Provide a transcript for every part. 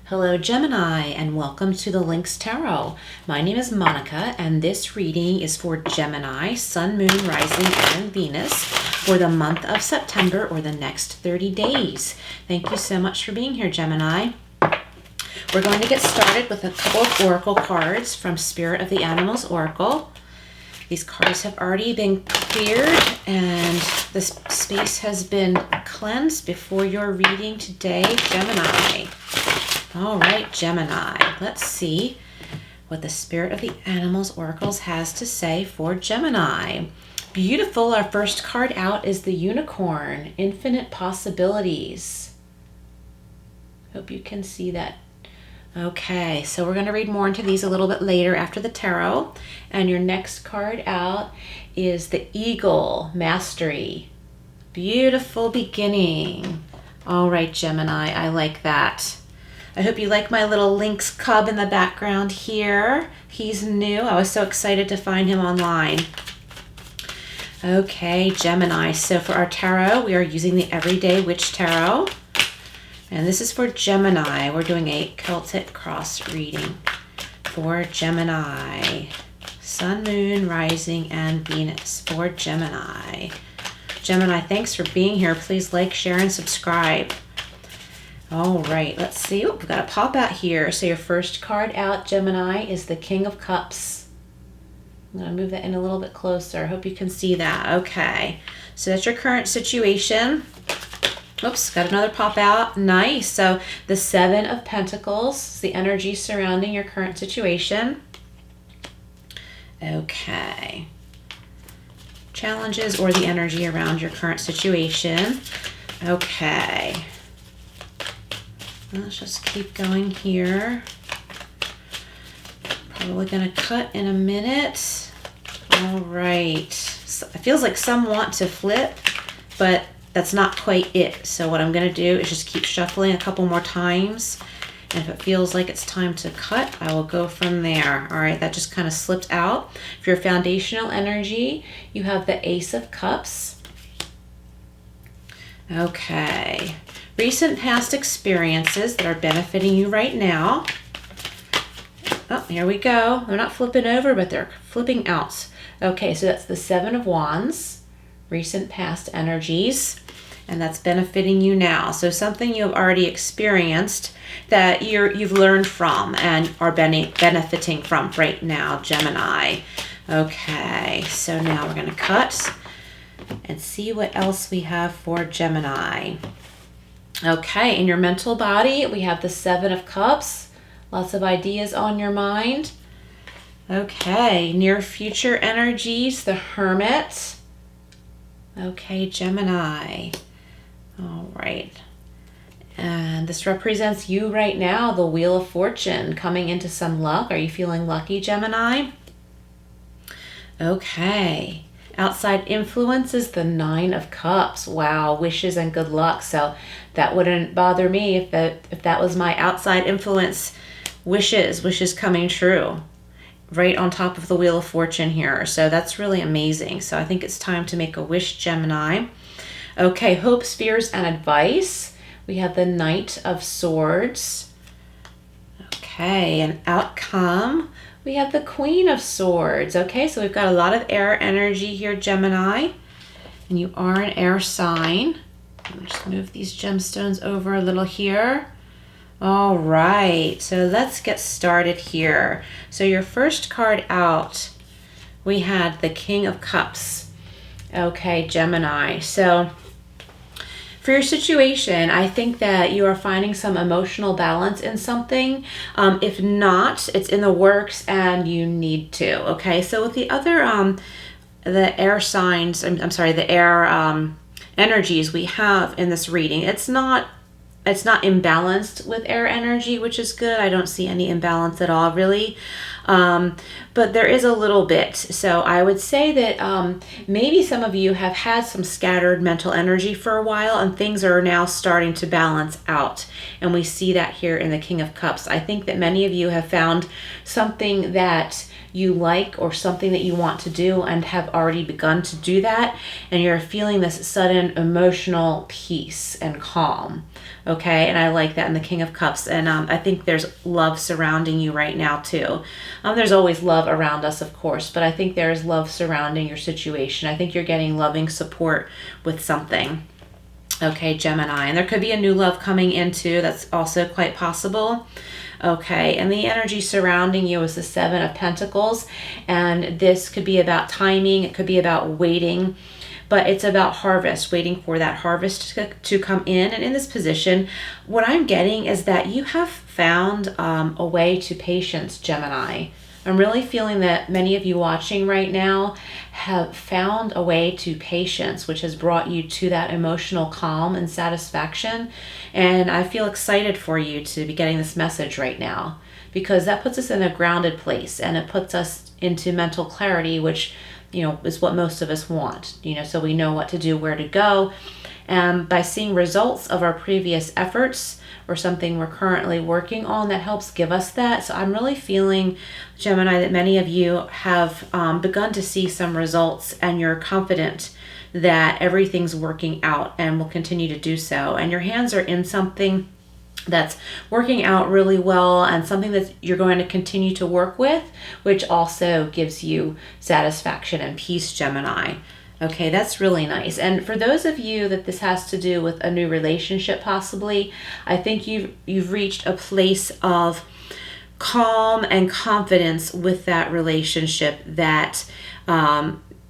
Hello Gemini, and welcome to the Lynx Tarot. My name is Monica, and this reading is for Gemini, Sun, Moon, Rising, and Venus for the month of September or the next 30 days. Thank you so much for being here, Gemini. We're going to get started with a couple of oracle cards from Spirit of the Animals Oracle. These cards have already been cleared and the space has been cleansed before your reading today, Gemini. All right, Gemini, let's see what the Spirit of the Animals Oracles has to say for Gemini. Beautiful. Our first card out is the Unicorn, Infinite Possibilities. Hope you can see that. Okay, so we're going to read more into these a little bit later after the tarot. And your next card out is the Eagle, Mastery. Beautiful beginning. All right, Gemini, I like that. I hope you like my little lynx cub in the background here. He's new. I was so excited to find him online. Okay, Gemini. So for our tarot, we are using the Everyday Witch Tarot. And this is for Gemini. We're doing a Celtic cross reading for Gemini. Sun, Moon, Rising, and Venus for Gemini. Gemini, thanks for being here. Please like, share, and subscribe. All right, let's see. Oh, we've got a pop out here. So your first card out, Gemini, is the King of Cups. I'm going to move that in a little bit closer. I hope you can see that. Okay, so that's your current situation. Oops, got another pop out. Nice. So the Seven of Pentacles is the energy surrounding your current situation. Okay. Challenges or the energy around your current situation. Okay. Let's just keep going here. Probably going to cut in a minute. All right. So it feels like some want to flip, but that's not quite it. So what I'm going to do is just keep shuffling a couple more times. And if it feels like it's time to cut, I will go from there. All right, that just kind of slipped out. For your foundational energy, you have the Ace of Cups. Okay. Recent past experiences that are benefiting you right now. Oh, here we go. They're not flipping over, but they're flipping out. Okay, so that's the Seven of Wands, recent past energies, and that's benefiting you now. So something you have already experienced that you've learned from and are benefiting from right now, Gemini. Okay, so now we're going to cut and see what else we have for Gemini. Okay, in your mental body, we have the Seven of Cups. Lots of ideas on your mind. Okay, near future energies, the Hermit. Okay, Gemini. All right. And this represents you right now, the Wheel of Fortune, coming into some luck. Are you feeling lucky, Gemini? Okay. Outside influence is the Nine of Cups. Wow, wishes and good luck. So that wouldn't bother me if that was my outside influence, wishes coming true. Right on top of the Wheel of Fortune here. So that's really amazing. So I think it's time to make a wish, Gemini. Okay, hopes, fears, and advice. We have the Knight of Swords. Okay, an outcome. We have the Queen of Swords. Okay, so we've got a lot of air energy here, Gemini. And you are an air sign. Let me just move these gemstones over a little here. All right, so let's get started here. So your first card out, we had the King of Cups. Okay, Gemini. So for your situation, I think that you are finding some emotional balance in something. If not, it's in the works and you need to. Okay, so with the other, the air signs, I'm sorry, the air energies we have in this reading, it's not imbalanced with air energy, which is good. I don't see any imbalance at all, really. But there is a little bit. So I would say that maybe some of you have had some scattered mental energy for a while, and things are now starting to balance out. And we see that here in the King of Cups. I think that many of you have found something that you like or something that you want to do and have already begun to do that, and you're feeling this sudden emotional peace and calm. Okay, and I like that in the King of Cups. And I think there's love surrounding you right now too. There's always love around us, of course, but I think there's love surrounding your situation. I think you're getting loving support with something. Okay, Gemini. And there could be a new love coming in too. That's also quite possible. Okay, and the energy surrounding you is the Seven of Pentacles. And this could be about timing. It could be about waiting. But it's about harvest, waiting for that harvest to come in. And in this position, what I'm getting is that you have found a way to patience, Gemini. I'm really feeling that many of you watching right now have found a way to patience, which has brought you to that emotional calm and satisfaction. And I feel excited for you to be getting this message right now, because that puts us in a grounded place and it puts us into mental clarity, which is what most of us want, so we know what to do, where to go. And by seeing results of our previous efforts or something we're currently working on, that helps give us that. So I'm really feeling, Gemini, that many of you have begun to see some results, and you're confident that everything's working out and will continue to do so. And your hands are in something that's working out really well, and something that you're going to continue to work with, which also gives you satisfaction and peace, Gemini. Okay, that's really nice. And for those of you that this has to do with a new relationship, possibly, I think you've reached a place of calm and confidence with that relationship, that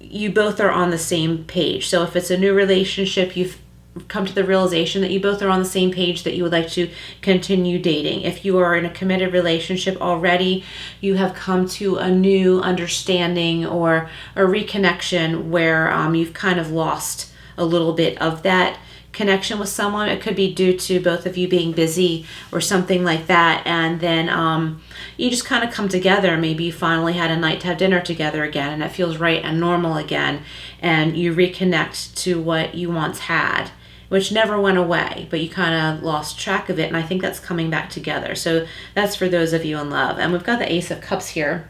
you both are on the same page. So if it's a new relationship, you've come to the realization that you both are on the same page, that you would like to continue dating. If you are in a committed relationship already, you have come to a new understanding or a reconnection where you've kind of lost a little bit of that connection with someone. It could be due to both of you being busy or something like that, and then you just kind of come together. Maybe you finally had a night to have dinner together again, and it feels right and normal again, and you reconnect to what you once had, which never went away, but you kind of lost track of it, and I think that's coming back together. So that's for those of you in love. And we've got the Ace of Cups here,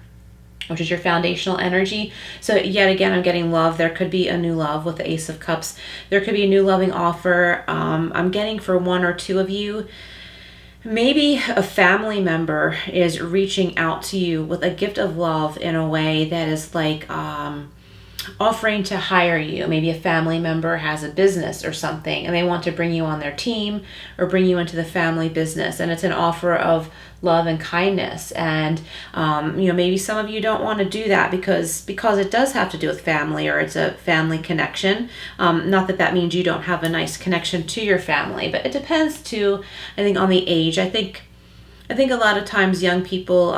which is your foundational energy. So yet again, I'm getting love. There could be a new love with the Ace of Cups. There could be a new loving offer. I'm getting for one or two of you, maybe a family member is reaching out to you with a gift of love in a way that is like offering to hire you. Maybe a family member has a business or something, and they want to bring you on their team or bring you into the family business, and it's an offer of love and kindness. And maybe some of you don't want to do that because it does have to do with family, or it's a family connection. Not that means you don't have a nice connection to your family, but it depends too, I think, on the age. I think a lot of times young people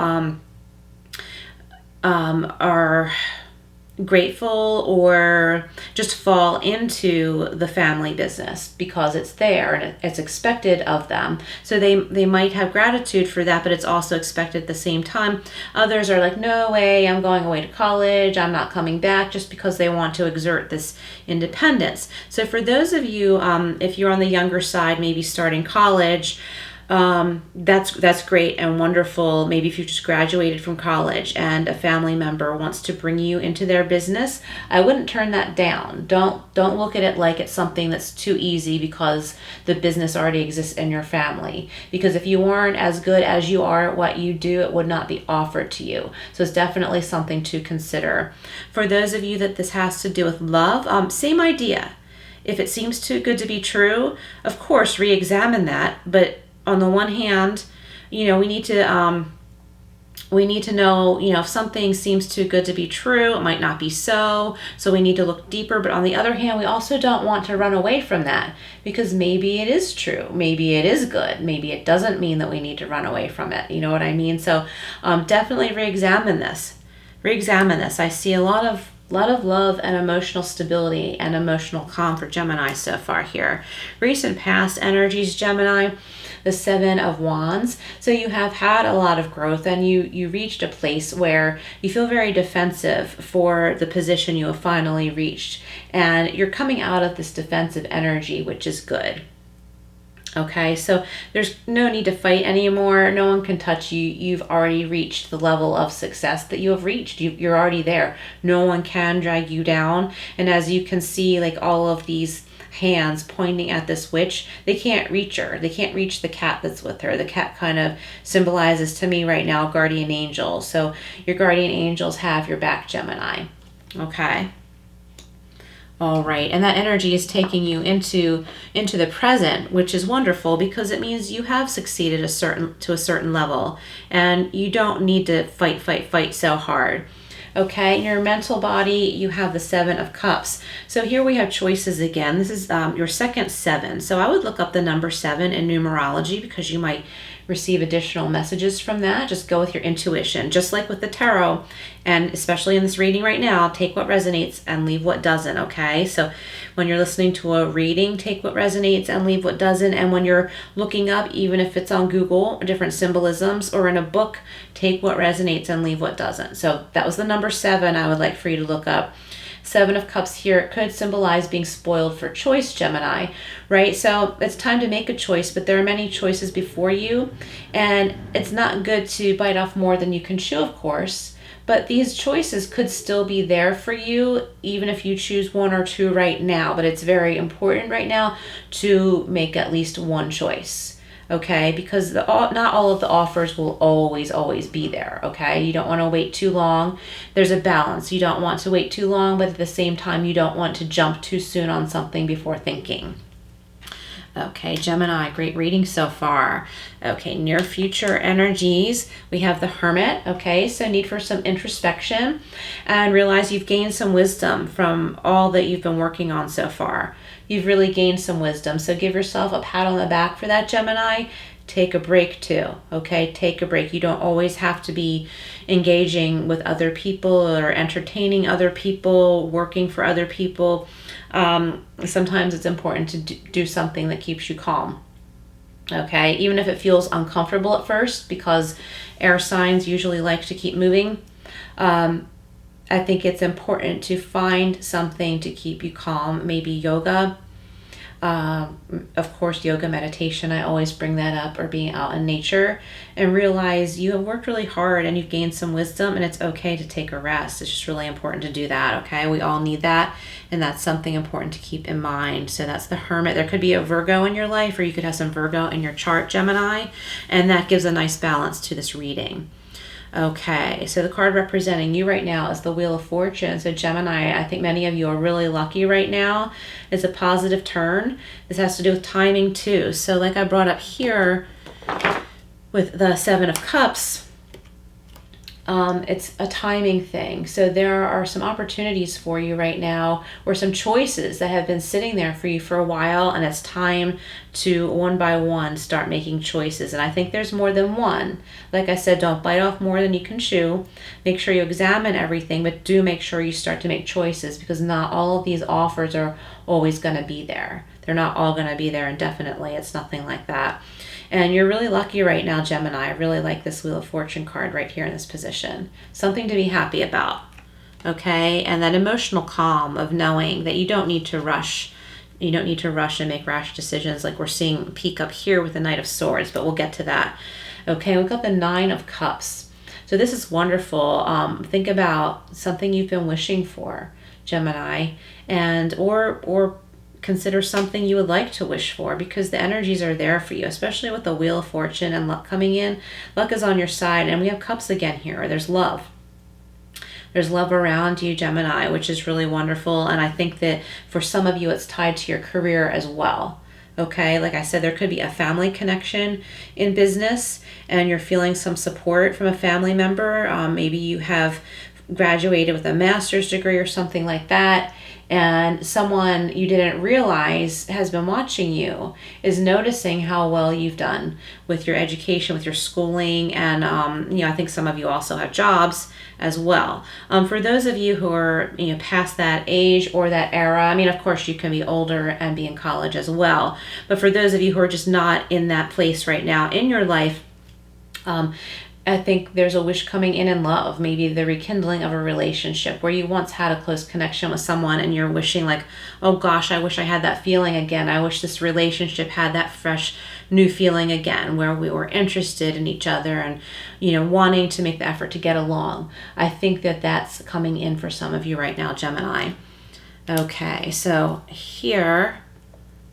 are grateful or just fall into the family business because it's there and it's expected of them. So they might have gratitude for that, but it's also expected at the same time. Others are like, no way, I'm going away to college, I'm not coming back, just because they want to exert this independence. So for those of you, if you're on the younger side, maybe starting college, that's great and wonderful. Maybe if you just graduated from college and a family member wants to bring you into their business, I wouldn't turn that down. Don't look at it like it's something that's too easy because the business already exists in your family. Because if you weren't as good as you are at what you do, it would not be offered to you. So it's definitely something to consider. For those of you that this has to do with love, same idea. If it seems too good to be true, of course, re-examine that. But on the one hand, we need to know, if something seems too good to be true, it might not be so. So we need to look deeper. But on the other hand, we also don't want to run away from that, because maybe it is true. Maybe it is good. Maybe it doesn't mean that we need to run away from it. You know what I mean? So definitely re-examine this. I see a lot of love and emotional stability and emotional calm for Gemini so far here. Recent past energies, Gemini. the Seven of Wands. So you have had a lot of growth, and you reached a place where you feel very defensive for the position you have finally reached. And you're coming out of this defensive energy, which is good. Okay, so there's no need to fight anymore. No one can touch you. You've already reached the level of success that you have reached. You're already there. No one can drag you down. And as you can see, like all of these hands pointing at this witch, they can't reach her. They can't reach the cat that's with her. The cat kind of symbolizes to me right now guardian angels. So your guardian angels have your back, Gemini. Okay. All right, and that energy is taking you into the present, which is wonderful because it means you have succeeded to a certain level, and you don't need to fight so hard. Okay, in your mental body, you have the Seven of Cups. So here we have choices again. This is your second seven. So I would look up the number 7 in numerology because you might receive additional messages from that. Just go with your intuition, just like with the tarot, and especially in this reading right now, take what resonates and leave what doesn't. Okay, so when you're listening to a reading, take what resonates and leave what doesn't. And when you're looking up, even if it's on Google, different symbolisms or in a book, take what resonates and leave what doesn't. So that was the number 7 I would like for you to look up. Seven of Cups here, it could symbolize being spoiled for choice, Gemini, right? So it's time to make a choice, but there are many choices before you, and it's not good to bite off more than you can chew, of course, but these choices could still be there for you, even if you choose 1 or 2 right now, but it's very important right now to make at least one choice. Okay, because not all of the offers will always be there. Okay, you don't want to wait too long. There's a balance. You don't want to wait too long, but at the same time, you don't want to jump too soon on something before thinking. Okay, Gemini, great reading so far. Okay, near future energies, we have the Hermit. Okay, so need for some introspection and realize you've gained some wisdom from all that you've been working on so far. You've really gained some wisdom, so give yourself a pat on the back for that, Gemini. Take a break too, okay? Take a break. You don't always have to be engaging with other people or entertaining other people, working for other people. Sometimes it's important to do something that keeps you calm, okay? Even if it feels uncomfortable at first, because air signs usually like to keep moving. I think it's important to find something to keep you calm, maybe yoga. Of course, yoga, meditation, I always bring that up, or being out in nature, and realize you have worked really hard and you've gained some wisdom, and it's okay to take a rest. It's just really important to do that, okay? We all need that, and that's something important to keep in mind. So that's the Hermit. There could be a Virgo in your life, or you could have some Virgo in your chart, Gemini, and that gives a nice balance to this reading. Okay, so the card representing you right now is the Wheel of Fortune. So Gemini, I think many of you are really lucky right now. It's a positive turn. This has to do with timing too. So like I brought up here with the Seven of Cups, it's a timing thing. So there are some opportunities for you right now, or some choices that have been sitting there for you for a while, and it's time to one by one start making choices. And I think there's more than one. Like I said, don't bite off more than you can chew. Make sure you examine everything, but do make sure you start to make choices, because not all of these offers are always going to be there. They're not all going to be there indefinitely. It's nothing like that. And you're really lucky right now, Gemini. I really like this Wheel of Fortune card right here in this position. Something to be happy about, okay? And that emotional calm of knowing that you don't need to rush. You don't need to rush and make rash decisions like we're seeing peek up here with the Knight of Swords, but we'll get to that. Okay, we've got the Nine of Cups. So this is wonderful. Think about something you've been wishing for, Gemini, and or consider something you would like to wish for, because the energies are there for you, especially with the Wheel of Fortune and luck coming in. Luck is on your side, and we have cups again here. There's love. There's love around you, Gemini, which is really wonderful. And I think that for some of you, it's tied to your career as well. Okay, like I said, there could be a family connection in business, and you're feeling some support from a family member. Maybe you have graduated with a master's degree or something like that, and someone you didn't realize has been watching you is noticing how well you've done with your education, with your schooling, and I think some of you also have jobs as well. For those of you who are past that age or that era, I mean, of course you can be older and be in college as well, but for those of you who are just not in that place right now in your life, I think there's a wish coming in love, maybe the rekindling of a relationship where you once had a close connection with someone and you're wishing like, oh gosh, I wish I had that feeling again. I wish this relationship had that fresh new feeling again, where we were interested in each other and, wanting to make the effort to get along. I think that that's coming in for some of you right now, Gemini. Okay, so here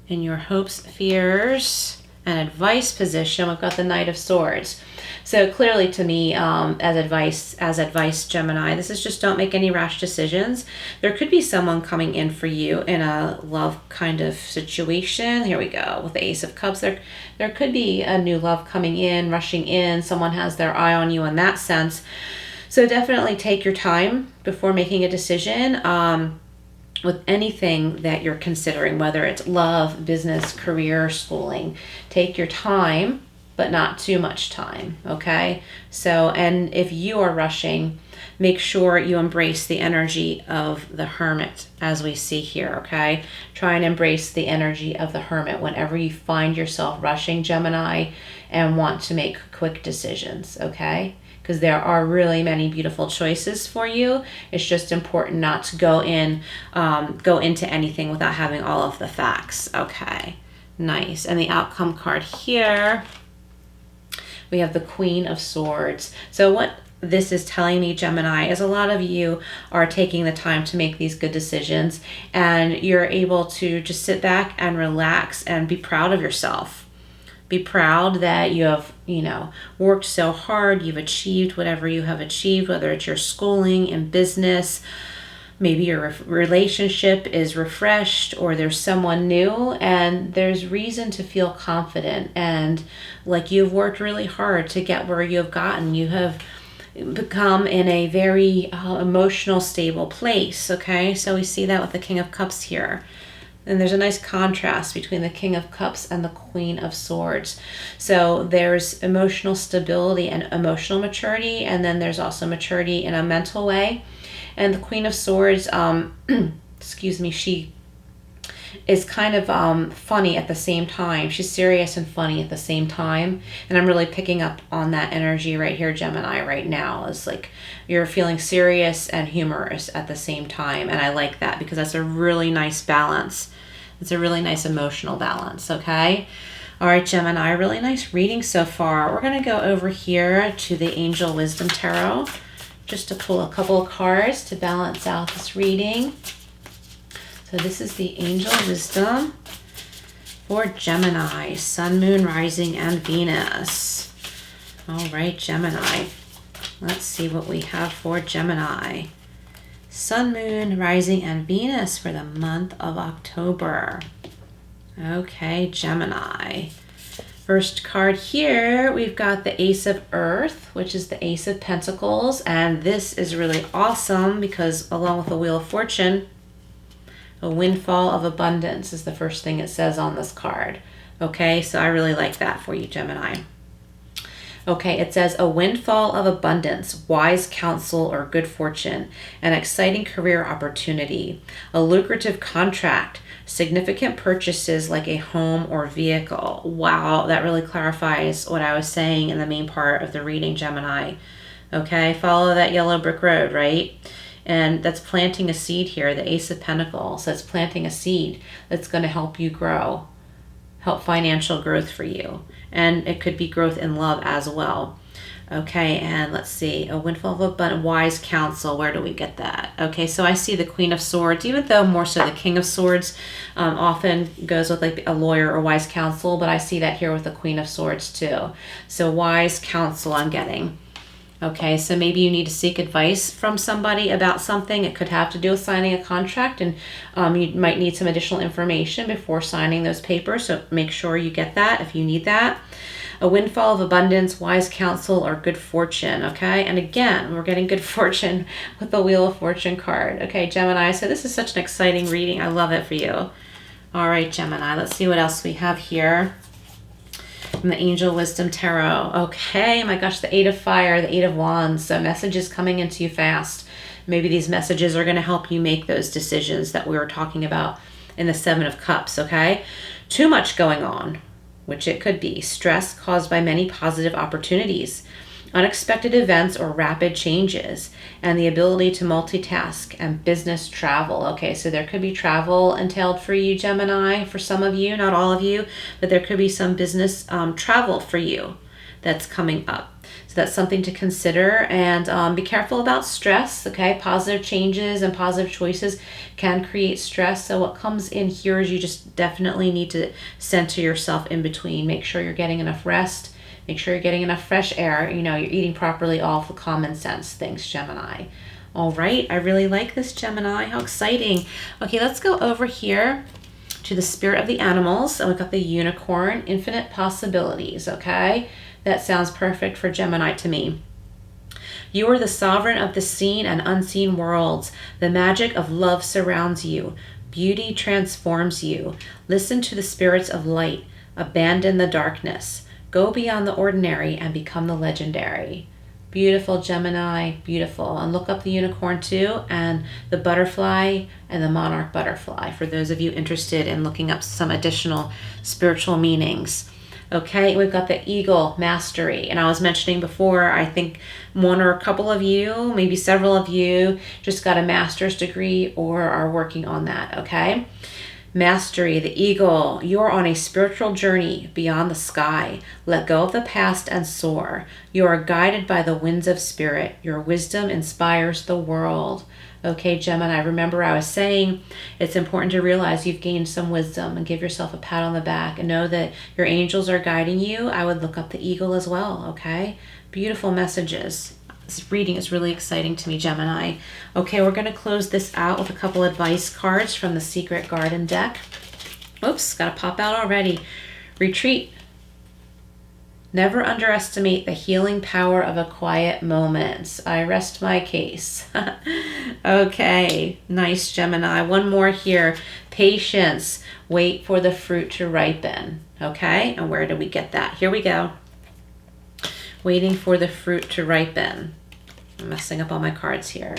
in your hopes, fears, and advice position, we've got the Knight of Swords. So clearly to me, as advice, Gemini, this is just don't make any rash decisions. There could be someone coming in for you in a love kind of situation. Here we go with the Ace of Cups. There could be a new love coming in, rushing in. Someone has their eye on you in that sense. So definitely take your time before making a decision. With anything that you're considering, whether it's love, business, career, schooling, take your time, but not too much time, okay? So, and if you are rushing, make sure you embrace the energy of the Hermit, as we see here, okay? Try and embrace the energy of the Hermit whenever you find yourself rushing, Gemini, and want to make quick decisions, okay? Because there are really many beautiful choices for you. It's just important not to go into anything without having all of the facts. Okay, nice. And the outcome card here, we have the Queen of Swords. So what this is telling me, Gemini, is a lot of you are taking the time to make these good decisions, and you're able to just sit back and relax and be proud of yourself. Be proud that you have, worked so hard, you've achieved whatever you have achieved, whether it's your schooling and business, maybe your relationship is refreshed or there's someone new, and there's reason to feel confident and like you've worked really hard to get where you've gotten. You have become in a very emotional, stable place, okay? So we see that with the King of Cups here. And there's a nice contrast between the King of Cups and the Queen of Swords. So there's emotional stability and emotional maturity, and then there's also maturity in a mental way. And the Queen of Swords, she is kind of funny at the same time. She's serious and funny at the same time. And I'm really picking up on that energy right here, Gemini, right now. It's like you're feeling serious and humorous at the same time. And I like that because that's a really nice balance. It's a really nice emotional balance, okay? All right, Gemini, really nice reading so far. We're going to go over here to the Angel Wisdom Tarot just to pull a couple of cards to balance out this reading. So this is the Angel Wisdom for Gemini, Sun, Moon, Rising, and Venus. All right, Gemini. Let's see what we have for Gemini. Sun, Moon, Rising, and Venus for the month of October. Okay, Gemini. First card here, we've got the Ace of Earth, which is the Ace of Pentacles. And this is really awesome because along with the Wheel of Fortune, a windfall of abundance is the first thing it says on this card. Okay, so I really like that for you, Gemini. Okay, it says a windfall of abundance, wise counsel or good fortune, an exciting career opportunity, a lucrative contract, significant purchases like a home or vehicle. Wow, that really clarifies what I was saying in the main part of the reading, Gemini. Okay, follow that yellow brick road, right? And that's planting a seed here, the Ace of Pentacles. So it's planting a seed that's going to help you grow, help financial growth for you. And it could be growth in love as well. Okay, and let's see, a windfall of abundance, wise counsel. Where do we get that? Okay, so I see the Queen of Swords, even though more so the King of Swords often goes with like a lawyer or wise counsel, but I see that here with the Queen of Swords too. So wise counsel I'm getting. Okay, so maybe you need to seek advice from somebody about something. It could have to do with signing a contract, and you might need some additional information before signing those papers, so make sure you get that if you need that. A windfall of abundance, wise counsel, or good fortune, okay? And again, we're getting good fortune with the Wheel of Fortune card. Okay, Gemini, so this is such an exciting reading. I love it for you. All right, Gemini, let's see what else we have here from the Angel Wisdom Tarot. Okay, my gosh, the Eight of Fire, the Eight of Wands. So messages coming into you fast. Maybe these messages are going to help you make those decisions that we were talking about in the Seven of Cups, okay? Too much going on, which it could be. Stress caused by many positive opportunities, unexpected events or rapid changes, and the ability to multitask and business travel. Okay, so there could be travel entailed for you, Gemini, for some of you, not all of you, but there could be some business travel for you that's coming up. So that's something to consider, and be careful about stress, okay? Positive changes and positive choices can create stress. So what comes in here is you just definitely need to center yourself in between. Make sure you're getting enough rest. Make sure you're getting enough fresh air. You know, you're eating properly, all the common sense things, Gemini. All right, I really like this, Gemini. How exciting. Okay, let's go over here to the spirit of the animals. And we've got the unicorn, infinite possibilities, okay? That sounds perfect for Gemini to me. You are the sovereign of the seen and unseen worlds. The magic of love surrounds you. Beauty transforms you. Listen to the spirits of light. Abandon the darkness. Go beyond the ordinary and become the legendary. Beautiful, Gemini, beautiful. And look up the unicorn too, and the butterfly and the monarch butterfly, for those of you interested in looking up some additional spiritual meanings. Okay, we've got the eagle, mastery. And I was mentioning before, I think one or a couple of you, maybe several of you, just got a master's degree or are working on that, okay? Mastery, the eagle, you're on a spiritual journey beyond the sky. Let go of the past and soar. You are guided by the winds of spirit. Your wisdom inspires the world. Okay, Gemini, remember I was saying it's important to realize you've gained some wisdom and give yourself a pat on the back and know that your angels are guiding you. I would look up the eagle as well, okay? Beautiful messages. This reading is really exciting to me, Gemini. Okay, we're going to close this out with a couple advice cards from the Secret Garden deck. Oops, got to pop out already. Retreat. Never underestimate the healing power of a quiet moment. I rest my case. Okay, nice, Gemini. One more here. Patience. Wait for the fruit to ripen. Okay, and where did we get that? Here we go. Waiting for the fruit to ripen. I'm messing up all my cards here.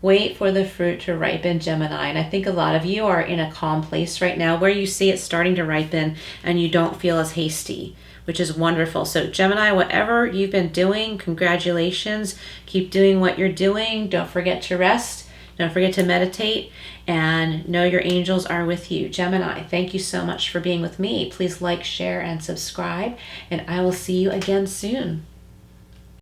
Wait for the fruit to ripen, Gemini. And I think a lot of you are in a calm place right now where you see it starting to ripen and you don't feel as hasty, which is wonderful. So Gemini, whatever you've been doing, congratulations. Keep doing what you're doing. Don't forget to rest. Don't forget to meditate and know your angels are with you. Gemini, thank you so much for being with me. Please like, share, and subscribe, and I will see you again soon.